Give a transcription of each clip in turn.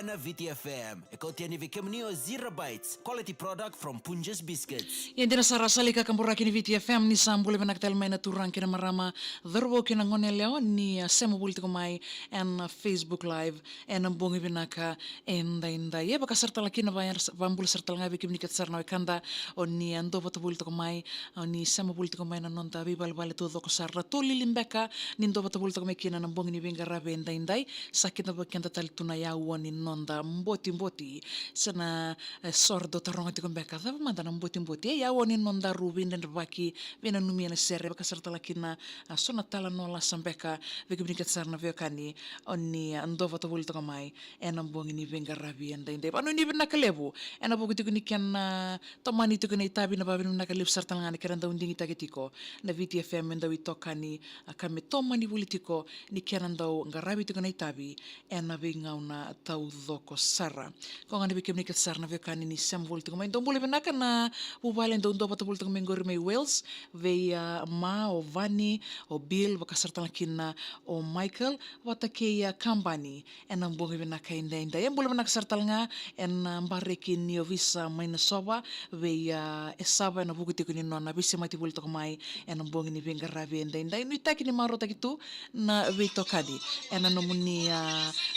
na VTFM. Ikaw tiani vikemnio 0 bytes. Quality product from Punjas Biscuits. Yan din sa rasalika kamburaki ni VTFM ni sambuli manaktalmay na turang kina marama dharbo kina ngone leo ni sema bulti kumai and Facebook live and ambungi binaka inda ye baka serta laki na bayar bambul serta ngabi kimnikat sarna kanda oni ando bata bulti kumai ni sema bulti kumai na nonta bibal bale todo ko sarra tuli limbeka nindo bata bulti kumai kina nambungi ni binga rabe inda sakit na bakenda talituna ya woni nonda mboti sana sordo taronga tikumbeka thava manda na mboti ya woni nonda rubin dan baki vena numia na serre baka serta lakina sona tala nola sambeka vikibnikat sarna vekani oni andova to bulto kamai enam bongi ni venga rabi anda inde panu ni bina kalebu ena bogu tikuni kan tomani tikuni tabi na babinu na kalip serta ngani keranda undingi tagitiko na VTFM enda witokani kame tomani bulitiko ni keranda ngarabi tikuni tabi ena vingauna tau doko sara ko ngani vikibnikat sarna vekani ni sembol tikumai dombule benaka na ubalen do ndo patubul tung mengori may Wales ve ma o Vani o Bill baka serta lakina o Michael watake kambani enang bongi benaka inda yang bule benaka serta nga en bareki ni visa maina soba ve esaba na buku tikuni nona bisi mati bul tokamai enang bongi ni venga rabi inda ni taki ni maro takitu na ve tokadi enang nomuni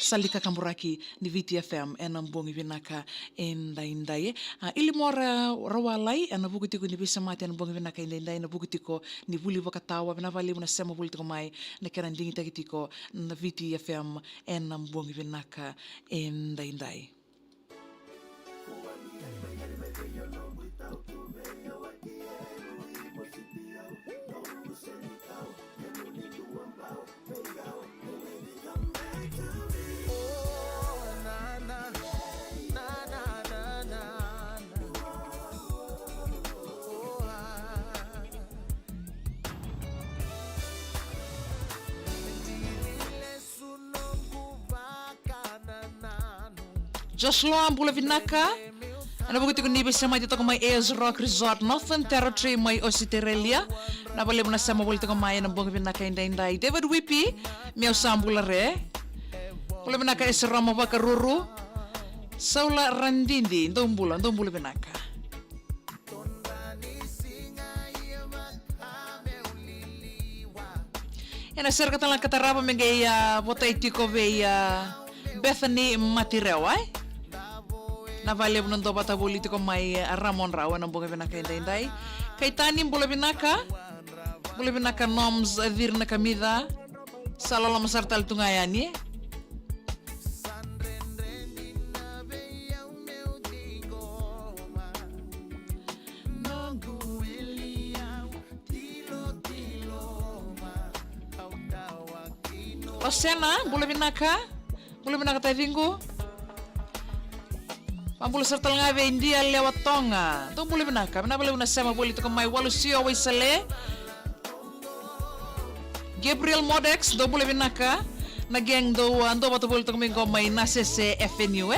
salika kamburaki ni VTFM enang bongi benaka inda ye ili mora rawalai ana bukitiko ni bisa mati ana bongi benaka inda na bukitiko ni buli bakatawa na vali na sema buli mai na keran dingi tagitiko na VTFM enam bongi benaka inda. Joshua Ambula Vinaka ana buku tiku nibi sama dito kumai Ayers Rock Resort Northern Territory mai Ositerelia na bale muna sama buli tiku mai na bunga Vinaka inda David Whippy miau sambula re bule Vinaka esrama baka ruru Saula Randindi ndombula Vinaka ena serka tala kataraba mengeya botaitiko veya Bethany Matirewa na vale bunondo bata politiko mai Ramon Rawa na bunga benaka inda kay tani bula benaka noms virna kamida salala masartal tungayani Osena bula benaka tavingu Pampul serta ngave India lewat tonga. Tu boleh benaka. Mana boleh sama boleh tu kemai walusio waisale. Gabriel Modex do boleh benaka. Na geng do ando batu boleh tu kemai nasese FNU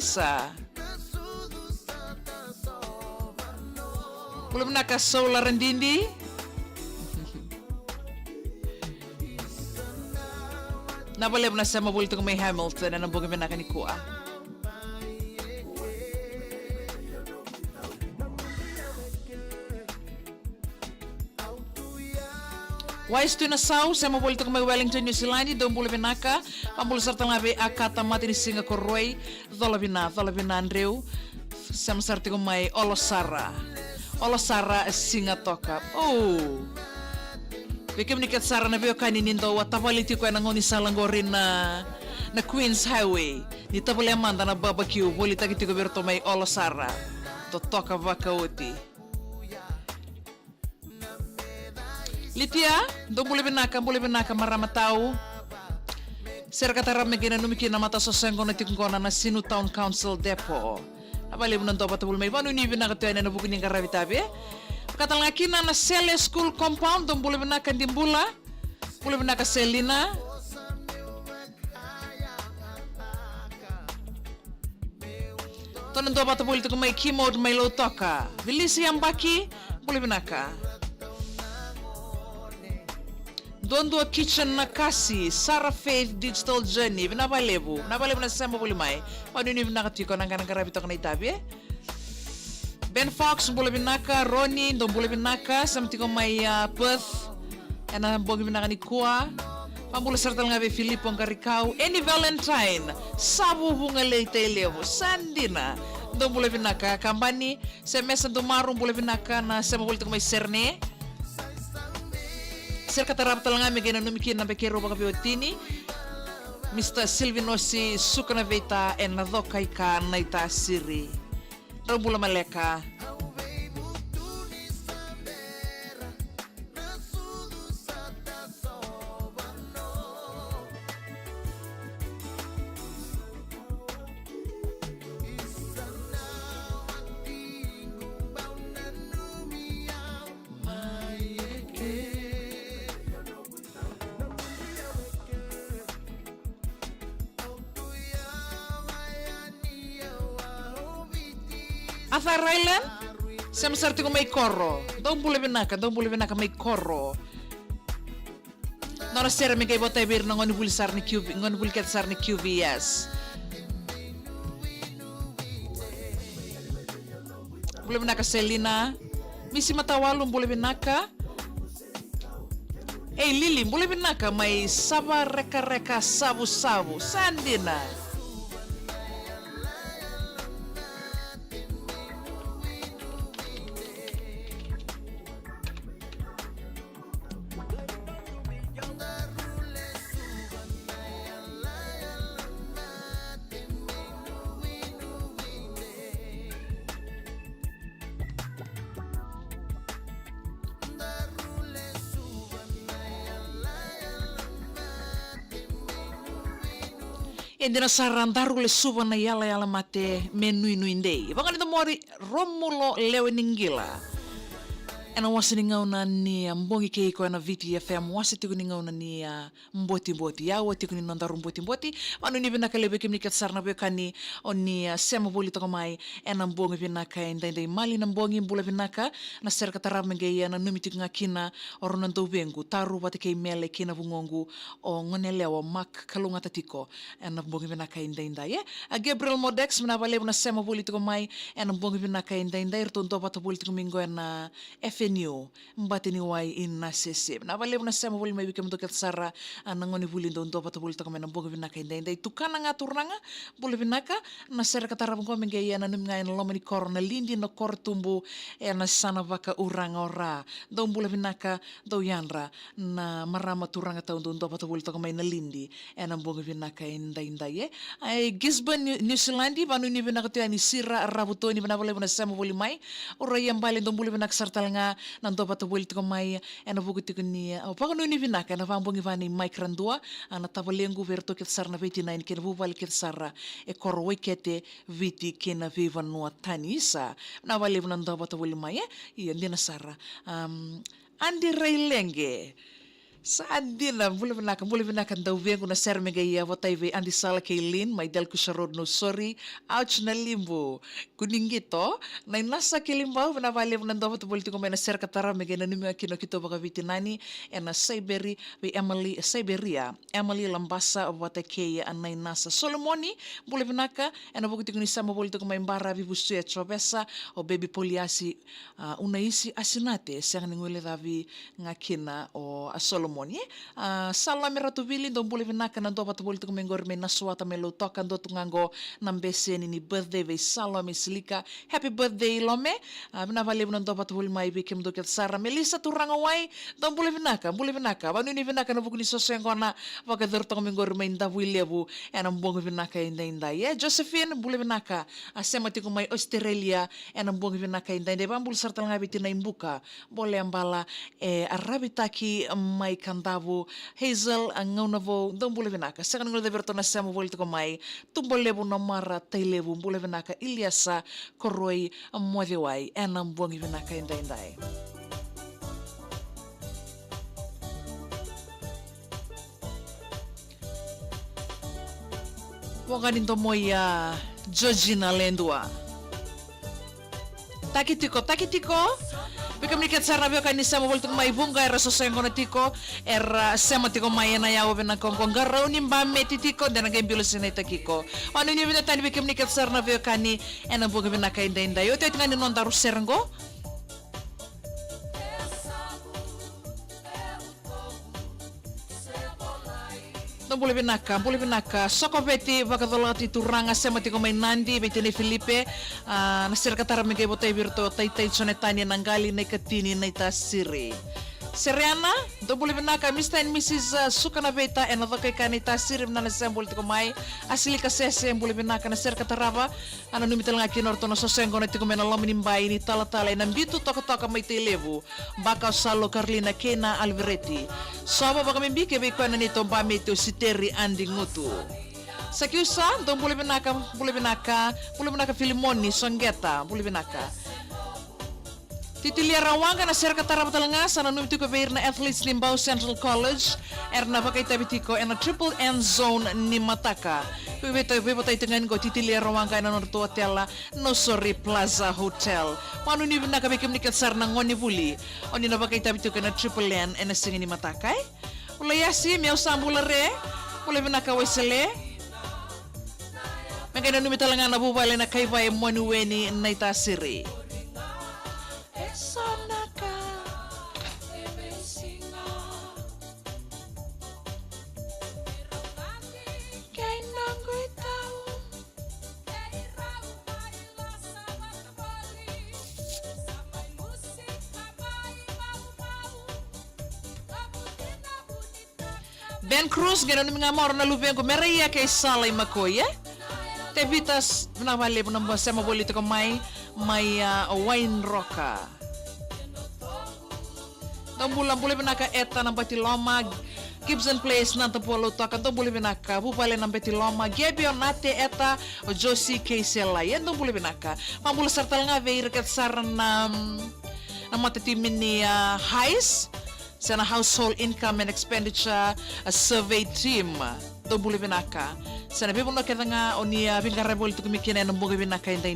Isa. Boleh benaka Solar Rendindi. Na boleh sama boleh tu kemai Hamilton dan boleh benaka ni kuah. Wais tu na sau sama boleh tu kemai Wellington New Zealand dom boleh benaka pambul serta ngabe akata mati ni singa koroi dolabina Andreu sama serta kemai Olosara singa toka Bikin niket sara na biyo kaninin do watapaliti ko na ngoni salangorin na Queens Highway ni tapole amanda na barbecue boleh tagiti ko berto may Olosara to toka vakauti Litia, do boleh benaka marama tau. Serka tara megena numiki na mata sosengo na tikungona na Sinu Town Council Depot. Abali bunan to patul may panu ni benaka to na buku ni garavitabe. Katalakina na Sele School Compound do boleh benaka dimbula. Boleh benaka Selina. Tonan to patul to may Kimod may Lotoka. Vilisi yang baki boleh benaka. Dondua Kitchen na kasi, Sarah Faith Digital Journey, vinabalevu na sema bulimai. Wanuni vinakatiko nang kanang karabito ka na itabi Ben Fox mbula binaka, Ronnie ndo mbula binaka, samtiko may Perth, ena bogi binaka ni Kua, pambula serta nga be Filippo ang karikaw, Any Valentine, sabu bunga leite levo, sandina, ndo mbula binaka, kambani, semesa ndo marong mbula binaka na sema bulito ko may Serne, Sir katarap talanga may ginanumikin na bekero baka biotini. Mr. Silvinosi Sukanaveta en nadokay ka naita siri. Rambula maleka. Athar Island, sama sarti ko may koro. Don't believe binaka may koro. Nora sera mi kay botay bir na ngoni bulisar ni QV, ngoni bulikat sar ni QVS. Bule binaka Selina, misi matawalong bule binaka. Lili, bule binaka may saba reka sabu sandina. Endina sarandaru le suba na yala mate menui nuindei. Vangan ito mori Romulo Leweningila. Ena wasi ni ngauna ni mbongi keiko na VTFM wasi tiku ni ngauna ni mboti ya wati tiku ni nandaru mboti manu ni binaka lebe kim ni katsar na bekani oni sema boli to mai ena mbongi binaka indai mali na mbongi mbula binaka na serka taramenge ya na numitik ngakina orona ndo bengu taru wati kei mele kina bungongu o ngonelewa mak kalunga tatiko ena mbongi binaka indai a Gabriel Modex mnabale na sema boli to mai ena mbongi binaka indai rtonto pato boli to mingo ena FNU mbatini wai in sese na vale na sema boli mai bikem doket sara nangoni buli ndo pato boli to kamena mbongi binaka indai tukana nga turnanga boli binaka na sera katarab ko menge ya na numnga en lomani korona lindi no kortumbu na sana vaka uranga ora do boli binaka do yanra na marama turanga tau ndo pato boli to kamena lindi en mbongi binaka indai ai Gisborne New Zealand banu ni binaka to ani sira rabuto ni bana vale na sema boli mai ora yambale ndo boli binaka sartalanga nanto pato boli to mai en buguti ni o pagano ni binaka na vambongi vani mai krandua ana tavalengu verto ket sarna 29 ken vuvali ket sarra e korwe kete viti kena viva no tanisa na vale nanto pato boli mai i ndina sarra andi reilenge Sadina, bule binaka daw vengo na sermega iya votay ve andi sala kailin may del kusarod no sorry ouch na limbo kuningito na nasa kilimbaw na vale na daw to politiko may na ser katara mega na numi kino kito baka vitinani na Siberia ve Emily Lambasa votay kaya anay nasa Solomoni bule binaka na bukiti ni sama politiko may mbara vibusu ya chobesa o baby poliasi unaisi asinate siyang ningwile davi ngakina o Solomon salami ratu vili ndo bule vinaka na ndo patu bole tuku mengor me naswata melo toka ndo tungango nambeseni ni birthday ve salami silika happy birthday lome bina vale ndo patu bole mai bikem ndo ket sara Melissa turanga wai ndo bule vinaka banu ni vinaka na buku ni sosengona vaka dur tuku mengor me nda wilebu ena mbongo vinaka inda Josephine bule vinaka asema tiku mai Australia ena mbongo vinaka inda bambul sartal ngabi tina imbuka bole ambala arabitaki mai kandavu Hazel ang ngaunavo dong bule vinaka sekan ngol deverto na sama volto ko mai tumbolebu na mara tailebu bule vinaka Iliasa koroi modewai enam buangi vinaka indai Waganin to moya Georgina Lendua Takitiko Bikamniket sarna vyo kani sema voltu mai bunga era sosengo na tiko era sema tiko mai na yawo bena kongkong garau ni mbamme titiko dana ga bilu sineta kiko. Anu ni bina tani bikamniket sarna vyo kani ena bunga bena ka inda yo te ngani non daru serengo. Boleh binaka soko beti bakadolati turanga sema tiko mai nandi beti ni Filipe nasir katara mege botai virto tai sonetani nangali nei katini nei tasiri Seriana, do boleh binaka Mr. and Mrs. Sukana beta ena dokai kani tasiri na sembol tiko mai asili kasese boleh binaka nasir katarava ano numitel ngaki norto no sosengo na tiko mena lomini mbai ni tala na bitu toka mai te levu baka salo Carlina Kena Alveretti soba baka mimbike be ko na nito mba meto siteri andi ngutu sakiusa do boleh binaka Filimoni Songgeta boleh binaka Titilia rawanga na serka tarabatalanga sana numiti ko beir na athletes Limbao Central College erna bakay tabitiko en a triple end zone ni Mataka. Bebotay tengan ko titilia rawanga na norto hotel no sorry Plaza Hotel. Wano ni na kabikim nikat sar na ngoni buli. Oni na bakay tabitiko na triple end en a singin ni Matakay. Ulayasi miyaw sambulare. Ulay binaka waisele. Magana numitalangan na bubale na kaybay monuweni na itasiri. Ben Cruz ganun mga mor na lubeng ko meraya kay Salay Makoy Tevitas nabali po ng basa mabolito ko may wine roca Tambulang boleh binaka eta ng Batiloma Gibson Place ng Tapolo Takan boleh binaka bupale ng Batiloma Gebio nate eta o Josie Kaysela yan boleh binaka mambula sartal nga veir kat saran na matatimin ni Heis sana household income and expenditure survey team do boleh binaka sana bibon na kita nga onia bingarabol to kumikina ng boleh binaka inday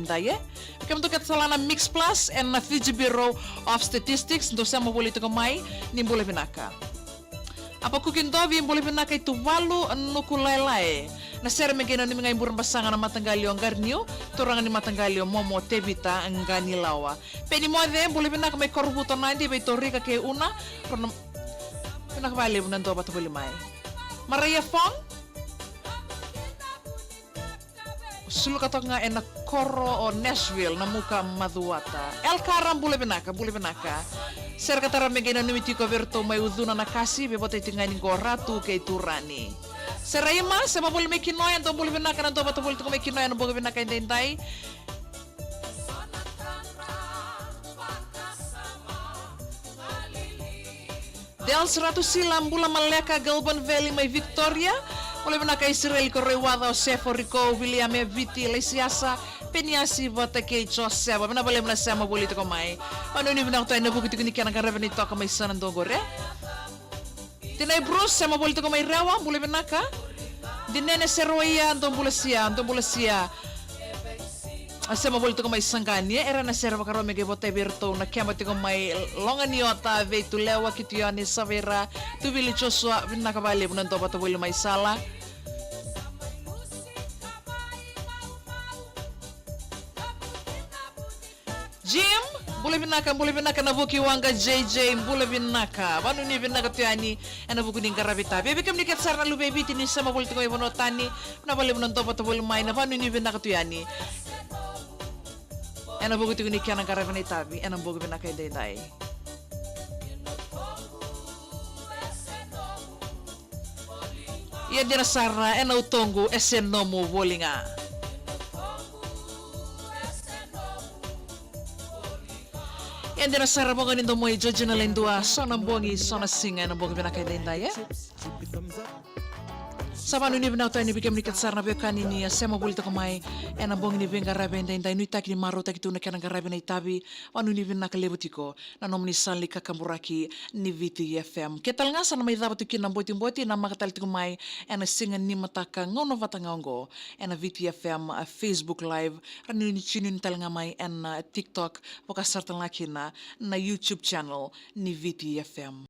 kam to kat salana Mix Plus and na Fiji Bureau of Statistics do sa maboleh to kumay ni boleh binaka apa kukindovi boleh binaka itu walu nukulay na sir megena ni mga imburang basangan na matanggalyo ang garnyo turangan ni matanggalyo momo tebita ang ganilawa peni mo de boleh binaka may korbuto na hindi bay torika kay una pinakabali mo nanto bato boleh may Maria Fong sulu katok nga na Coro o Nashville na muka Maduata El Karam boleh binaka Ser katara megena numiti ko verto may uduna na kasi bebote tinganin ko ratu kay Turani. Serayma sa mabul may kinoy anto bul binaka nanto bato bul ko may kinoy ano boga binaka inday. Dels Ratu Silam bula Maleka Galban Valley may Victoria. Boleh binaka Israel ko rewada o Sefo Rico William Viti Lesiasa Peniasi bota kay Joseph na bale mo na sa mabulit ko may ano ni binako tayo nabukit ko ni kana karaban ito ka may sanan dogore tinay Bruce sa mabulit ko may rawa boleh binaka dinene seroya andong bulasiya sa mabulit ko may sanganya era na serva karo mege bota birto na kemati ko may longaniota ve tulewa kitiani savera tubili Joshua binaka bale mo nanto bato boleh may sala Jim, boleh binaka na buki wanga JJ, boleh binaka. Banu ni binaka tiani, ana buku ning karabita. Bebe kam nikat sarna lu baby tini sama boleh tiko ibono tani, na boleh menonton pato boleh main. Banu ni binaka tiani. Ana buku tiko nikan karabita tabi, ana buku binaka dai. Ia dira sarna ana utongo esenomo bolinga. Yan din sa rabongan nindo mo i-judge na lindua so nambongi so nasinga nambongi binakay din tayo Sama nu ni bina utai ni bikem ni katsar na bekani ni sema bulita kumai ena bong ni venga rabe nda nu taki ni maro taki tu na kana garabe na itabi wanu ni bina kalebutiko na nomni sali kakamburaki ni VTFM. Ketal ngasa na may dapat tukin na boti na makatal tikumai ena singa ni mataka ngono vatangongo ena VTFM Facebook live rani ni chinin talangamai ena TikTok pokasartan lakina na YouTube channel ni VTFM.